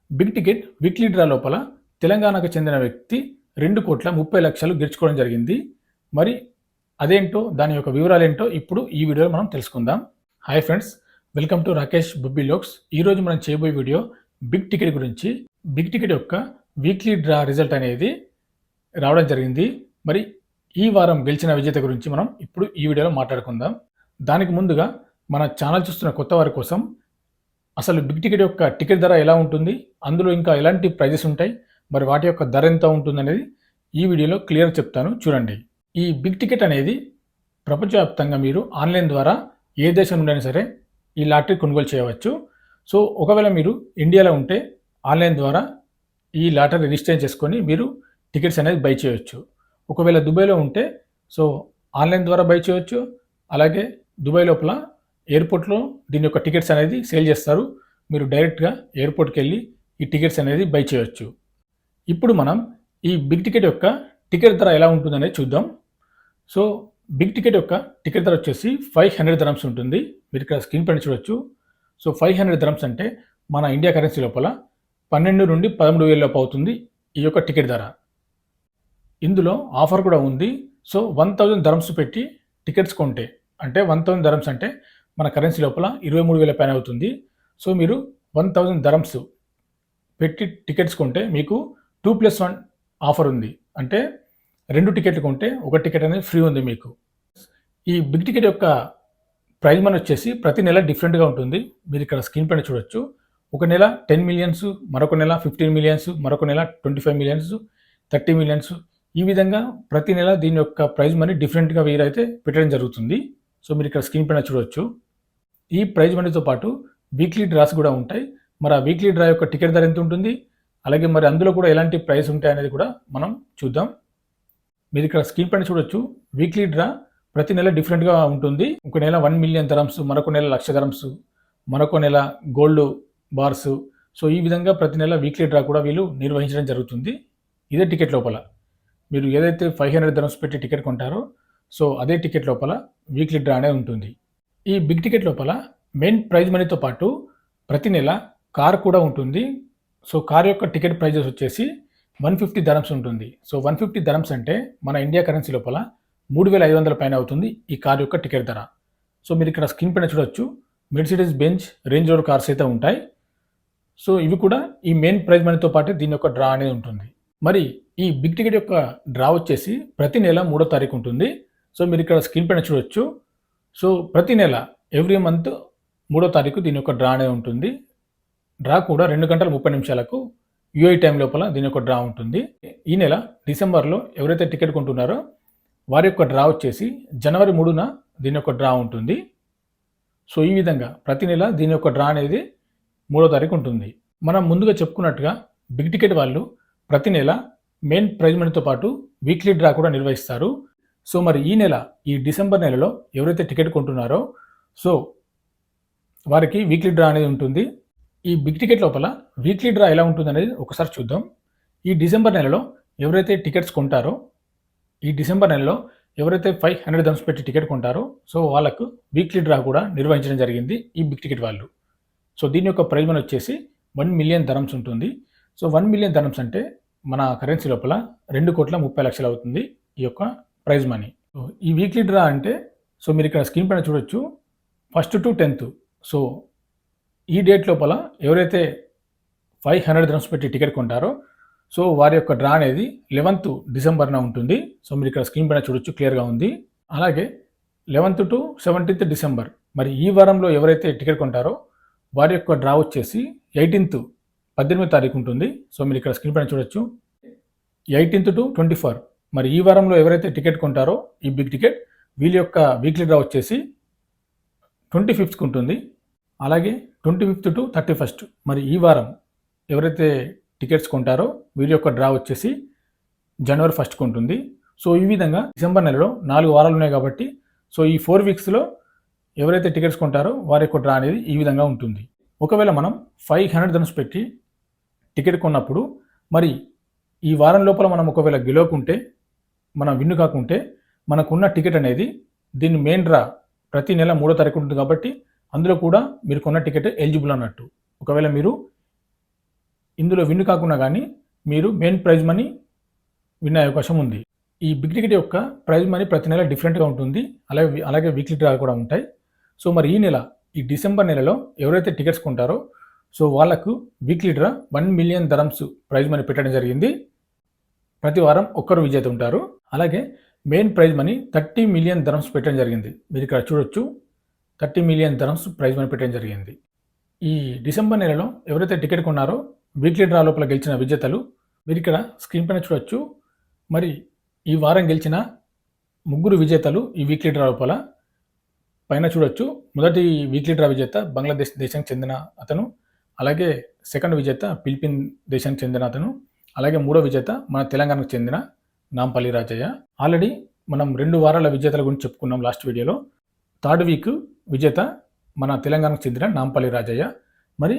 Big ticket weekly draw లోపల తెలంగాణకు చెందిన వ్యక్తి 2,30,00,000 గెలుచుకోవడం జరిగింది. మరి అదేంటో దాని యొక్క వివరాలేంటో ఇప్పుడు ఈ వీడియోలో మనం తెలుసుకుందాం. Hi friends, welcome to Rakesh బుబ్బీ లోక్స్. ఈరోజు మనం చేయబోయే వీడియో బిగ్ టికెట్ గురించి. బిగ్ టికెట్ యొక్క వీక్లీ డ్రా రిజల్ట్ అనేది రావడం జరిగింది. మరి ఈ వారం గెలిచిన విజేత గురించి మనం ఇప్పుడు ఈ వీడియోలో మాట్లాడుకుందాం. దానికి ముందుగా మన ఛానల్ చూస్తున్న కొత్త వారి కోసం అసలు బిగ్ టికెట్ యొక్క టికెట్ ధర ఎలా ఉంటుంది, అందులో ఇంకా ఎలాంటి ప్రైజెస్ ఉంటాయి, మరి వాటి యొక్క ధర ఎంత ఉంటుంది అనేది ఈ వీడియోలో క్లియర్ చెప్తాను, చూడండి. ఈ బిగ్ టికెట్ అనేది ప్రపంచవ్యాప్తంగా మీరు ఆన్లైన్ ద్వారా ఏ దేశం నుండి అయినా సరే ఈ లాటరీ కొనుగోలు చేయవచ్చు. సో ఒకవేళ మీరు ఇండియాలో ఉంటే ఆన్లైన్ ద్వారా ఈ లాటరీ రిజిస్టర్ చేసుకొని మీరు టికెట్స్ అనేది బై చేయవచ్చు. ఒకవేళ దుబాయ్లో ఉంటే సో ఆన్లైన్ ద్వారా బై చేయవచ్చు. అలాగే దుబాయ్ లోపల ఎయిర్పోర్ట్లో దీని యొక్క టికెట్స్ అనేది సేల్ చేస్తారు. మీరు డైరెక్ట్గా ఎయిర్పోర్ట్కి వెళ్ళి ఈ టికెట్స్ అనేది బై చేయవచ్చు. ఇప్పుడు మనం ఈ బిగ్ టికెట్ యొక్క టికెట్ ధర ఎలా ఉంటుందనేది చూద్దాం. సో బిగ్ టికెట్ యొక్క టికెట్ ధర వచ్చేసి 500 dirhams ఉంటుంది. మీరు ఇక్కడ స్క్రీన్ పైన చూడొచ్చు. సో 500 dirhams అంటే మన ఇండియా కరెన్సీ లోపల 12 నుండి 13,000 లోపు అవుతుంది ఈ యొక్క టికెట్ ధర. ఇందులో ఆఫర్ కూడా ఉంది. సో 1000 dirhams పెట్టి టికెట్స్ కొంటే, అంటే 1000 dirhams అంటే మన కరెన్సీ లోపల 23,000 పైన అవుతుంది. సో మీరు 1000 dirhams పెట్టి టికెట్స్ కొంటే మీకు 2+1 ఆఫర్ ఉంది. అంటే 2 టికెట్లు కొంటే 1 టికెట్ అనేది ఫ్రీ ఉంది మీకు. ఈ బిగ్ టికెట్ యొక్క ప్రైజ్ మనీ వచ్చేసి ప్రతి నెల డిఫరెంట్గా ఉంటుంది. మీరు ఇక్కడ స్క్రీన్ పైన చూడొచ్చు. ఒక నెల 10 millions, మరొక నెల 15 millions, మరొక నెల 25 millions, 30 millions. ఈ విధంగా ప్రతి నెల దీని యొక్క ప్రైజ్ మనీ డిఫరెంట్గా వీరైతే పెట్టడం జరుగుతుంది. సో మీరు ఇక్కడ స్క్రీన్ పైన చూడొచ్చు. ఈ ప్రైజ్ మనీతో పాటు వీక్లీ డ్రాస్ కూడా ఉంటాయి. మరి ఆ వీక్లీ డ్రా యొక్క టికెట్ ధర ఎంత ఉంటుంది, అలాగే మరి అందులో కూడా ఎలాంటి ప్రైస్ ఉంటాయి అనేది కూడా మనం చూద్దాం. మీరు ఇక్కడ స్క్రీన్ పైన చూడొచ్చు. వీక్లీ డ్రా ప్రతి నెల డిఫరెంట్గా ఉంటుంది. ఒక నెల 1 million dirhams, మరొక నెల 1,00,000 dirhams, మరొక నెల గోల్డ్ బార్స్. సో ఈ విధంగా ప్రతి నెల వీక్లీ డ్రా కూడా వీళ్ళు నిర్వహించడం జరుగుతుంది. ఇదే టికెట్ లోపల మీరు ఏదైతే 500 dirhams పెట్టి టికెట్ కొంటారో సో అదే టికెట్ లోపల వీక్లీ డ్రా అనేది ఉంటుంది. ఈ బిగ్ టికెట్ లోపల మెయిన్ ప్రైజ్ మనీతో పాటు ప్రతి నెల కార్ కూడా ఉంటుంది. సో కార్ యొక్క టికెట్ ప్రైజెస్ వచ్చేసి 150 dirhams ఉంటుంది. సో 150 dirhams అంటే మన ఇండియా కరెన్సీ లోపల 3,500 పైన అవుతుంది ఈ కార్ యొక్క టికెట్ ధర. సో మీరు ఇక్కడ స్క్రీన్ పైన చూడొచ్చు. Mercedes Benz, range rover cars అయితే ఉంటాయి. సో ఇవి కూడా ఈ మెయిన్ ప్రైజ్ మనీతో పాటు దీని యొక్క డ్రా అనేది ఉంటుంది. మరి ఈ బిగ్ టికెట్ యొక్క డ్రా వచ్చేసి ప్రతి నెల 3వ తారీఖు ఉంటుంది. సో మీరు ఇక్కడ స్క్రీన్ పైన చూడొచ్చు. సో ప్రతి నెల ఎవ్రీ మంత్ 3వ తారీఖు దీని యొక్క డ్రా అనేది ఉంటుంది. డ్రా కూడా 2:30 యూఏ టైం లోపల దీని యొక్క డ్రా ఉంటుంది. ఈ నెల డిసెంబర్లో ఎవరైతే టికెట్ కొంటున్నారో వారి యొక్క డ్రా వచ్చేసి జనవరి 3న దీని యొక్క డ్రా ఉంటుంది. సో ఈ విధంగా ప్రతి నెల దీని యొక్క డ్రా అనేది 3వ తారీఖు ఉంటుంది. మనం ముందుగా చెప్పుకున్నట్టుగా బిగ్ టికెట్ వాళ్ళు ప్రతి నెల మెయిన్ ప్రైజ్ మనీతో పాటు వీక్లీ డ్రా కూడా నిర్వహిస్తారు. సో మరి ఈ నెల, ఈ డిసెంబర్ నెలలో ఎవరైతే టికెట్ కొంటున్నారో సో వారికి వీక్లీ డ్రా అనేది ఉంటుంది. ఈ బిగ్ టికెట్ లోపల వీక్లీ డ్రా ఎలా ఉంటుంది అనేది ఒకసారి చూద్దాం. ఈ డిసెంబర్ నెలలో ఎవరైతే టికెట్స్ కొంటారో, ఈ డిసెంబర్ నెలలో ఎవరైతే 500 dirhams పెట్టి టికెట్ కొంటారో సో వాళ్ళకు వీక్లీ డ్రా కూడా నిర్వహించడం జరిగింది ఈ బిగ్ టికెట్ వాళ్ళు. సో దీని యొక్క ప్రైజ్ మనీ వచ్చేసి 1 million dirhams ఉంటుంది. సో 1 million dirhams అంటే మన కరెన్సీ లోపల 2,30,00,000 అవుతుంది ఈ యొక్క ప్రైజ్ మనీ. ఈ వీక్లీ డ్రా అంటే సో మీరు ఇక్కడ స్క్రీన్ పైన చూడొచ్చు. 1st to 10th. సో ఈ డేట్ లోపల ఎవరైతే 500 dirhams పెట్టి టికెట్ కొంటారో సో వారి యొక్క డ్రా అనేది 11th డిసెంబర్న ఉంటుంది. సో మీరు ఇక్కడ స్క్రీన్ పైన చూడొచ్చు, క్లియర్గా ఉంది. అలాగే 11th to 17th డిసెంబర్, మరి ఈ వారంలో ఎవరైతే టికెట్ కొంటారో వారి యొక్క డ్రా వచ్చేసి 18వ తారీఖు ఉంటుంది. సో మీరు ఇక్కడ స్క్రీన్ పైన చూడొచ్చు. 18th to 24, మరి ఈ వారంలో ఎవరైతే టికెట్ కొంటారో ఈ బిగ్ టికెట్ వీళ్ళ యొక్క వీక్లీ డ్రా వచ్చేసి 25th ఉంటుంది. అలాగే 25th to 31st, మరి ఈ వారం ఎవరైతే టికెట్స్ కొంటారో వీరి యొక్క డ్రా వచ్చేసి జనవరి 1st ఉంటుంది. సో ఈ విధంగా డిసెంబర్ నెలలో 4 వారాలు ఉన్నాయి కాబట్టి సో ఈ 4 weeksలో ఎవరైతే టికెట్స్ కొంటారో వారి యొక్క డ్రా అనేది ఈ విధంగా ఉంటుంది. ఒకవేళ మనం 500 dirhams పెట్టి టికెట్ కొన్నప్పుడు మరి ఈ వారం లోపల మనం ఒకవేళ గెలవకుంటే, మనం విన్ను కాకుంటే మనకున్న టికెట్ అనేది దీని మెయిన్ డ్రా ప్రతి నెల 3వ తారీఖు ఉంటుంది కాబట్టి అందులో కూడా మీరు కొన్న టికెట్ ఎలిజిబుల్ అన్నట్టు. ఒకవేళ మీరు ఇందులో విన్ కాకుండా కానీ మీరు మెయిన్ ప్రైజ్ మనీ విన్ అయ్యే అవకాశం ఉంది. ఈ బిగ్ టికెట్ యొక్క ప్రైజ్ మనీ ప్రతి నెల డిఫరెంట్గా ఉంటుంది. అలాగే వీక్లీ డ్రా కూడా ఉంటాయి. సో మరి ఈ డిసెంబర్ నెలలో ఎవరైతే టికెట్స్ కొంటారో సో వాళ్ళకు weekly draw 1 million dirhams prize money పెట్టడం జరిగింది. ప్రతి వారం ఒక్కరు విజేత ఉంటారు. అలాగే main prize money 30 million dirhams పెట్టడం జరిగింది. మీరు ఇక్కడ చూడొచ్చు, 30 మిలియన్ దరమ్స్ ప్రైజ్ మనీ పెట్టడం జరిగింది. ఈ డిసెంబర్ నెలలో ఎవరైతే టికెట్ కొన్నారో వీక్లీ డ్రా లోపల గెలిచిన విజేతలు మీరు ఇక్కడ స్క్రీన్ పైన చూడొచ్చు. మరి ఈ వారం గెలిచిన 3 విజేతలు ఈ వీక్లీ డ్రా లోపల పైన చూడొచ్చు. మొదటి వీక్లీ డ్రా విజేత బంగ్లాదేశ్ దేశానికి చెందిన అతను, అలాగే సెకండ్ విజేత ఫిలిపిన్ దేశానికి చెందిన అతను, అలాగే మూడో విజేత మన తెలంగాణకు చెందిన నాంపల్లి రాజయ్య. ఆల్రెడీ మనం 2 వారాల విజేతల గురించి చెప్పుకున్నాం లాస్ట్ వీడియోలో. థర్డ్ వీక్ విజేత మన తెలంగాణకు చెందిన నాంపల్లి రాజయ్య. మరి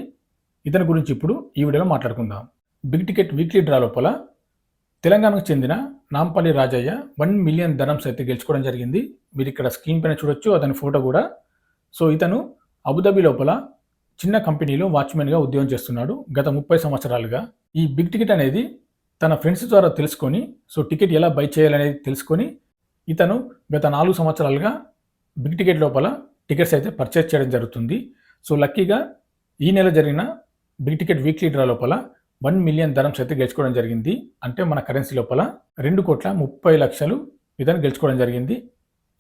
ఇతని గురించి ఇప్పుడు ఈ వీడియోలో మాట్లాడుకుందాం. బిగ్ టికెట్ వీక్లీ డ్రా లోపల తెలంగాణకు చెందిన నాంపల్లి రాజయ్య 1 మిలియన్ దరమ్స్ అయితే గెలుచుకోవడం జరిగింది. మీరు ఇక్కడ స్క్రీన్ పైన చూడొచ్చు అతని ఫోటో కూడా. సో ఇతను అబుదాబి లోపల చిన్న కంపెనీలో వాచ్మెన్గా ఉద్యోగం చేస్తున్నాడు గత 30 సంవత్సరాలుగా. ఈ బిగ్ టికెట్ అనేది తన ఫ్రెండ్స్ ద్వారా తెలుసుకొని సో టికెట్ ఎలా బై చేయాలనేది తెలుసుకొని ఇతను గత 4 సంవత్సరాలుగా బిగ్ టికెట్ లోపల టికెట్స్ అయితే పర్చేస్ చేయడం జరుగుతుంది. సో లక్కీగా ఈ నెల జరిగిన బిగ్ టికెట్ వీక్లీ డ్రా లోపల 1 మిలియన్ దరమ్స్ అయితే గెలుచుకోవడం జరిగింది. అంటే మన కరెన్సీ లోపల 2,30,00,000 ఇతను గెలుచుకోవడం జరిగింది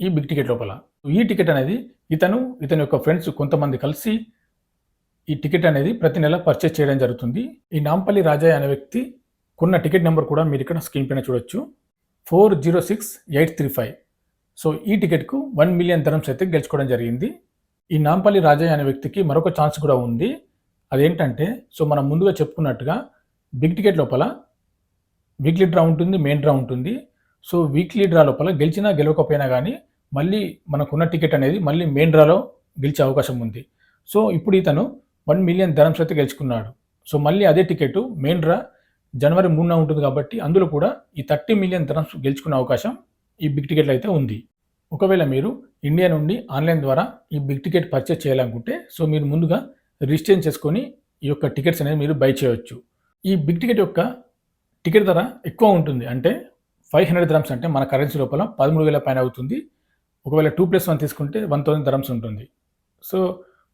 ఈ బిగ్ టికెట్ లోపల. ఈ టికెట్ అనేది ఇతని యొక్క ఫ్రెండ్స్ కొంతమంది కలిసి ఈ టికెట్ అనేది ప్రతి నెల పర్చేస్ చేయడం జరుగుతుంది. ఈ నాంపల్లి రాజయ్య అనే వ్యక్తి కొన్న టికెట్ నెంబర్ కూడా మీరు ఇక్కడ స్క్రీన్ పైన చూడొచ్చు, 406835. సో ఈ టికెట్కు 1 మిలియన్ దరమ్స్ అయితే గెలుచుకోవడం జరిగింది. ఈ నాంపల్లి రాజయ్య అనే వ్యక్తికి మరొక ఛాన్స్ కూడా ఉంది. అదేంటంటే సో మనం ముందుగా చెప్పుకున్నట్టుగా బిగ్ టికెట్ లోపల వీక్లీ డ్రా ఉంటుంది, మెయిన్ డ్రా ఉంటుంది. సో వీక్లీ డ్రా లోపల గెలిచినా గెలవకపోయినా కానీ మళ్ళీ మనకున్న టికెట్ అనేది మళ్ళీ మెయిన్ డ్రాలో గెలిచే అవకాశం ఉంది. సో ఇప్పుడు ఇతను 1 మిలియన్ దరమ్స్ అయితే గెలుచుకున్నాడు. సో మళ్ళీ అదే టికెట్ మెయిన్ డ్రా జనవరి 3న ఉంటుంది కాబట్టి అందులో కూడా ఈ 30 మిలియన్ దరమ్స్ గెలుచుకునే అవకాశం ఈ బిగ్ టికెట్లో అయితే ఉంది. ఒకవేళ మీరు ఇండియా నుండి ఆన్లైన్ ద్వారా ఈ బిగ్ టికెట్ పర్చేస్ చేయాలనుకుంటే సో మీరు ముందుగా రిజిస్ట్రేషన్ చేసుకొని ఈ యొక్క టికెట్స్ అనేది మీరు బై చేయవచ్చు. ఈ బిగ్ టికెట్ యొక్క టికెట్ ధర ఎక్కువ ఉంటుంది. అంటే 500 దరమ్స్ అంటే మన కరెన్సీ లోపల 13,000 పైన అవుతుంది. ఒకవేళ 2+1 తీసుకుంటే 1,000 దరమ్స్ ఉంటుంది. సో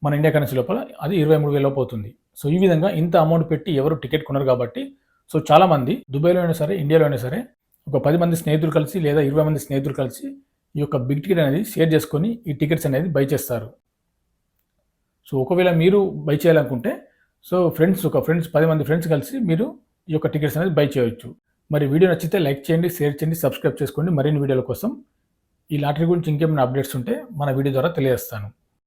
మన ఇండియా కరెన్సీ లోపల అది 23,000 లోపు అవుతుంది. సో ఈ విధంగా ఇంత అమౌంట్ పెట్టి ఎవరు టికెట్ కొనరు కాబట్టి సో చాలామంది దుబాయ్లో అయినా సరే ఇండియాలో అయినా సరే ఒక 10 మంది స్నేహితులు కలిసి లేదా 20 మంది స్నేహితులు కలిసి ఈ యొక్క బిగ్ టికెట్ అనేది షేర్ చేసుకొని ఈ టికెట్స్ అనేది బై చేస్తారు. సో ఒకవేళ మీరు బై చేయాలనుకుంటే సో ఒక 10 మంది ఫ్రెండ్స్ కలిసి మీరు ఈ యొక్క టికెట్స్ అనేది బై చేయవచ్చు. మరి వీడియో నచ్చితే లైక్ చేయండి, షేర్ చేయండి, సబ్స్క్రైబ్ చేసుకోండి. మరిన్ని వీడియోల కోసం ఈ లాటరీ గురించి ఇంకేమైనా అప్డేట్స్ ఉంటే మన వీడియో ద్వారా తెలియజేస్తాను.